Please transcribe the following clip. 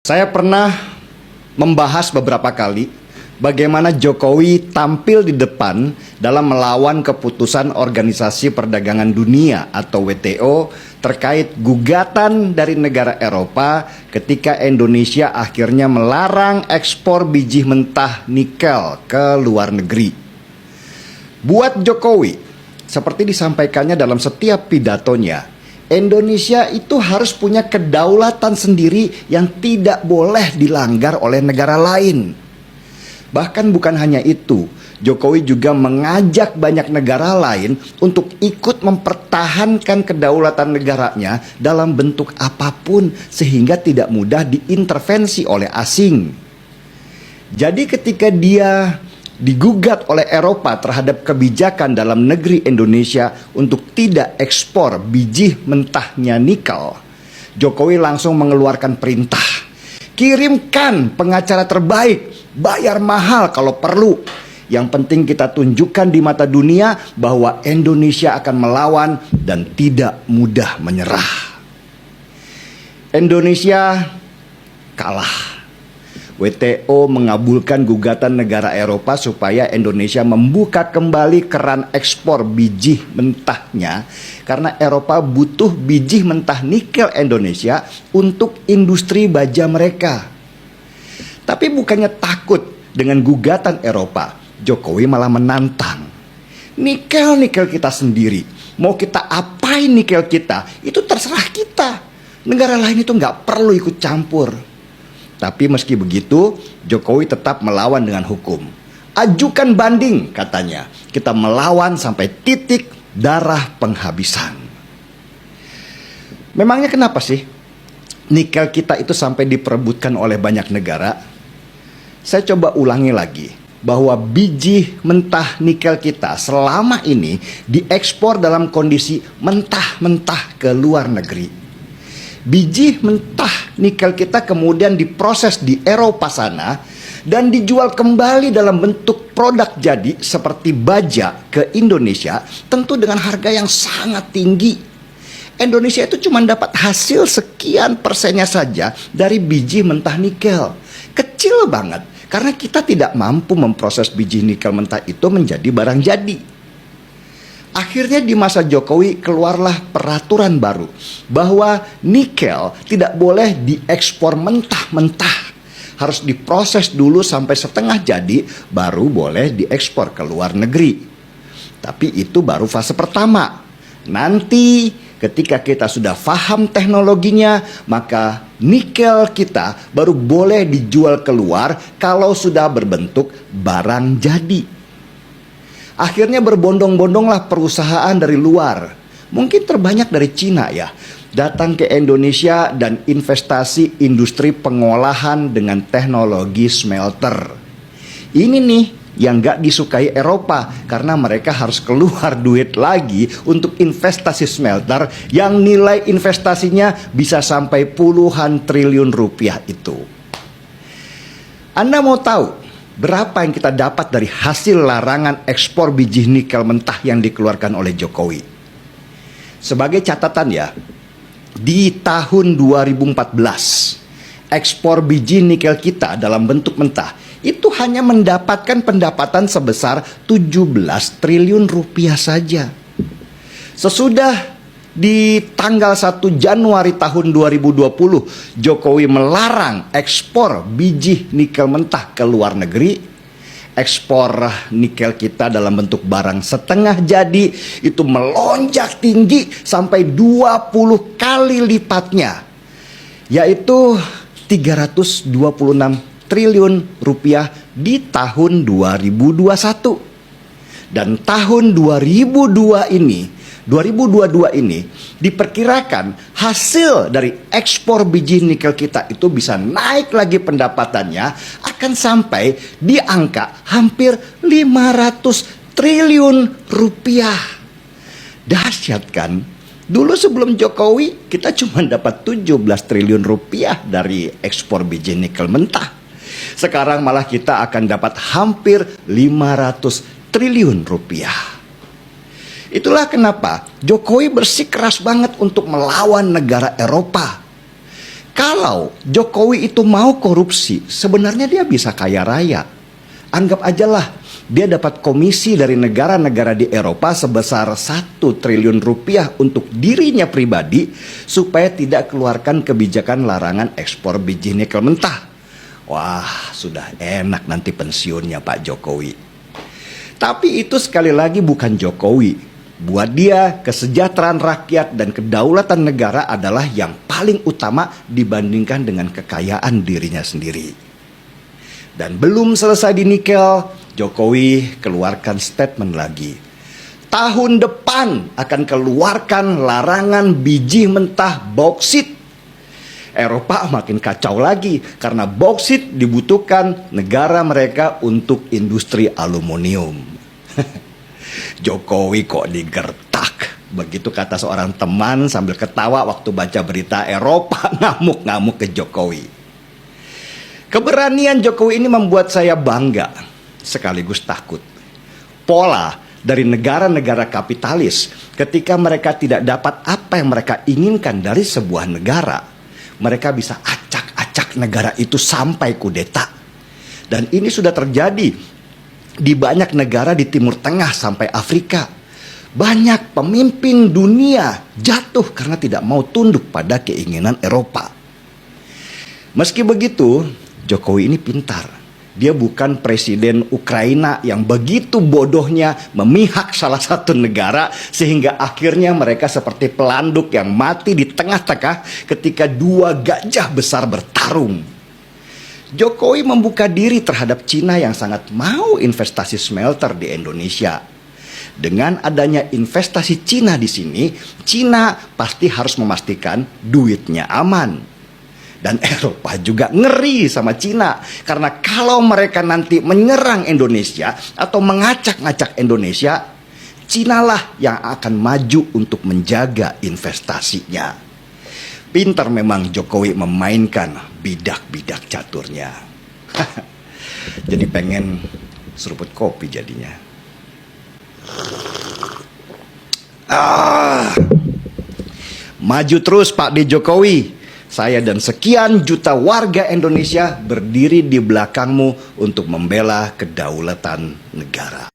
Saya pernah membahas beberapa kali bagaimana Jokowi tampil di depan dalam melawan keputusan Organisasi Perdagangan Dunia atau WTO terkait gugatan dari negara Eropa ketika Indonesia akhirnya melarang ekspor biji mentah nikel ke luar negeri. Buat Jokowi, seperti disampaikannya dalam setiap pidatonya, Indonesia itu harus punya kedaulatan sendiri yang tidak boleh dilanggar oleh negara lain. Bahkan bukan hanya itu, Jokowi juga mengajak banyak negara lain untuk ikut mempertahankan kedaulatan negaranya dalam bentuk apapun sehingga tidak mudah diintervensi oleh asing. Jadi ketika dia digugat oleh Eropa terhadap kebijakan dalam negeri Indonesia untuk tidak ekspor biji mentahnya nikel, Jokowi langsung mengeluarkan perintah, kirimkan pengacara terbaik, bayar mahal kalau perlu. Yang penting kita tunjukkan di mata dunia bahwa Indonesia akan melawan dan tidak mudah menyerah. Indonesia kalah. WTO mengabulkan gugatan negara Eropa supaya Indonesia membuka kembali keran ekspor biji mentahnya karena Eropa butuh biji mentah nikel Indonesia untuk industri baja mereka. Tapi bukannya takut dengan gugatan Eropa, Jokowi malah menantang. Nikel kita sendiri, mau kita apain nikel kita, itu terserah kita. Negara lain itu nggak perlu ikut campur. Tapi meski begitu, Jokowi tetap melawan dengan hukum. Ajukan banding, katanya. Kita melawan sampai titik darah penghabisan. Memangnya kenapa sih nikel kita itu sampai diperebutkan oleh banyak negara? Saya coba ulangi lagi, bahwa biji mentah nikel kita selama ini diekspor dalam kondisi mentah-mentah ke luar negeri. Biji mentah nikel kita kemudian diproses di Eropa sana dan dijual kembali dalam bentuk produk jadi seperti baja ke Indonesia, tentu dengan harga yang sangat tinggi. Indonesia itu cuma dapat hasil sekian persennya saja dari biji mentah nikel. Kecil banget karena kita tidak mampu memproses biji nikel mentah itu menjadi barang jadi. Akhirnya di masa Jokowi keluarlah peraturan baru bahwa nikel tidak boleh diekspor mentah-mentah. Harus diproses dulu sampai setengah jadi baru boleh diekspor ke luar negeri. Tapi itu baru fase pertama. Nanti ketika kita sudah paham teknologinya, maka nikel kita baru boleh dijual keluar kalau sudah berbentuk barang jadi. Akhirnya berbondong-bondonglah perusahaan dari luar, mungkin terbanyak dari Cina ya, datang ke Indonesia dan investasi industri pengolahan dengan teknologi smelter. Ini nih yang gak disukai Eropa karena mereka harus keluar duit lagi untuk investasi smelter yang nilai investasinya bisa sampai puluhan triliun rupiah itu. Anda mau tahu berapa yang kita dapat dari hasil larangan ekspor biji nikel mentah yang dikeluarkan oleh Jokowi? Sebagai catatan ya, di tahun 2014, ekspor biji nikel kita dalam bentuk mentah itu hanya mendapatkan pendapatan sebesar 17 triliun rupiah saja. Sesudah di tanggal 1 Januari tahun 2020, Jokowi melarang ekspor biji nikel mentah ke luar negeri. Ekspor nikel kita dalam bentuk barang setengah jadi itu melonjak tinggi sampai 20 kali lipatnya, yaitu 326 triliun rupiah di tahun 2021. Dan tahun 2022 ini diperkirakan hasil dari ekspor biji nikel kita itu bisa naik lagi pendapatannya akan sampai di angka hampir 500 triliun rupiah. Dahsyat kan? Dulu sebelum Jokowi kita cuma dapat 17 triliun rupiah dari ekspor biji nikel mentah. Sekarang malah kita akan dapat hampir 500 triliun rupiah. Itulah kenapa Jokowi bersikeras banget untuk melawan negara Eropa. Kalau Jokowi itu mau korupsi, sebenarnya dia bisa kaya raya. Anggap aja lah, dia dapat komisi dari negara-negara di Eropa sebesar 1 triliun rupiah untuk dirinya pribadi supaya tidak keluarkan kebijakan larangan ekspor biji nikel mentah. Wah, sudah enak nanti pensiunnya Pak Jokowi. Tapi itu sekali lagi bukan Jokowi. Buat dia, kesejahteraan rakyat dan kedaulatan negara adalah yang paling utama dibandingkan dengan kekayaan dirinya sendiri. Dan belum selesai di nikel, Jokowi keluarkan statement lagi. Tahun depan akan keluarkan larangan biji mentah bauksit. Eropa makin kacau lagi karena bauksit dibutuhkan negara mereka untuk industri aluminium. Jokowi kok digertak. Begitu kata seorang teman sambil ketawa waktu baca berita Eropa ngamuk-ngamuk ke Jokowi. Keberanian Jokowi ini membuat saya bangga sekaligus takut. Pola dari negara-negara kapitalis ketika mereka tidak dapat apa yang mereka inginkan dari sebuah negara, mereka bisa acak-acak negara itu sampai kudeta. Dan ini sudah terjadi di banyak negara di Timur Tengah sampai Afrika. Banyak pemimpin dunia jatuh karena tidak mau tunduk pada keinginan Eropa. Meski begitu, Jokowi ini pintar. Dia bukan presiden Ukraina yang begitu bodohnya memihak salah satu negara sehingga akhirnya mereka seperti pelanduk yang mati di tengah-tengah ketika dua gajah besar bertarung. Jokowi membuka diri terhadap Cina yang sangat mau investasi smelter di Indonesia. Dengan adanya investasi Cina di sini, Cina pasti harus memastikan duitnya aman. Dan Eropa juga ngeri sama Cina. Karena kalau mereka nanti menyerang Indonesia atau mengacak-ngacak Indonesia, Cina lah yang akan maju untuk menjaga investasinya. Pintar memang Jokowi memainkan bidak-bidak caturnya. Jadi pengen seruput kopi jadinya. Maju terus Pak D. Jokowi. Saya dan sekian juta warga Indonesia berdiri di belakangmu untuk membela kedaulatan negara.